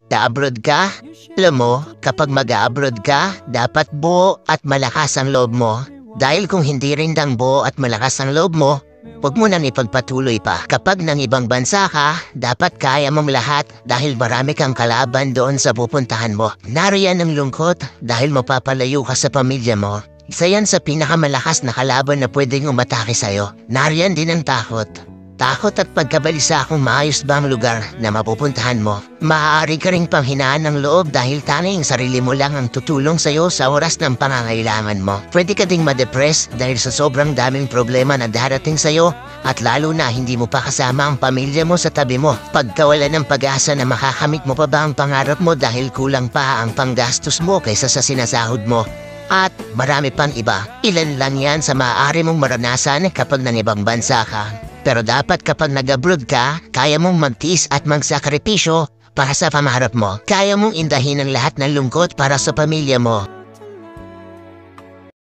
Da-abroad ka? Alam mo, kapag mag-abroad ka, dapat buo at malakas ang loob mo. Dahil kung hindi rin dang buo at malakas ang loob mo, huwag mo nang ipagpatuloy pa. Kapag nang ibang bansa ka, dapat kaya mong lahat dahil marami kang kalaban doon sa pupuntahan mo. Nariyan ang lungkot dahil mapapalayo ka sa pamilya mo. Isa yan sa pinakamalakas na kalaban na pwedeng umatake sa'yo. Nariyan din ang takot. Takot at pagkabalisa kung maayos ba ang lugar na mapupuntahan mo. Maaari ka ring panghinaan ng loob dahil tanging sarili mo lang ang tutulong sa'yo sa oras ng pangangailangan mo. Pwede ka ding ma-depress dahil sa sobrang daming problema na darating sa'yo at lalo na hindi mo pa kasama ang pamilya mo sa tabi mo. Pagkawala ng pag-asa na makakamit mo pa ba ang pangarap mo dahil kulang pa ang panggastos mo kaysa sa sinasahod mo. At marami pang iba. Ilan lang yan sa maaari mong maranasan kapag nang ibang bansa ka. Pero dapat kapag nag-abroad ka, kaya mong magtiis at magsakripisyo para sa pangarap mo. Kaya mong indahin ang lahat ng lungkot para sa pamilya mo.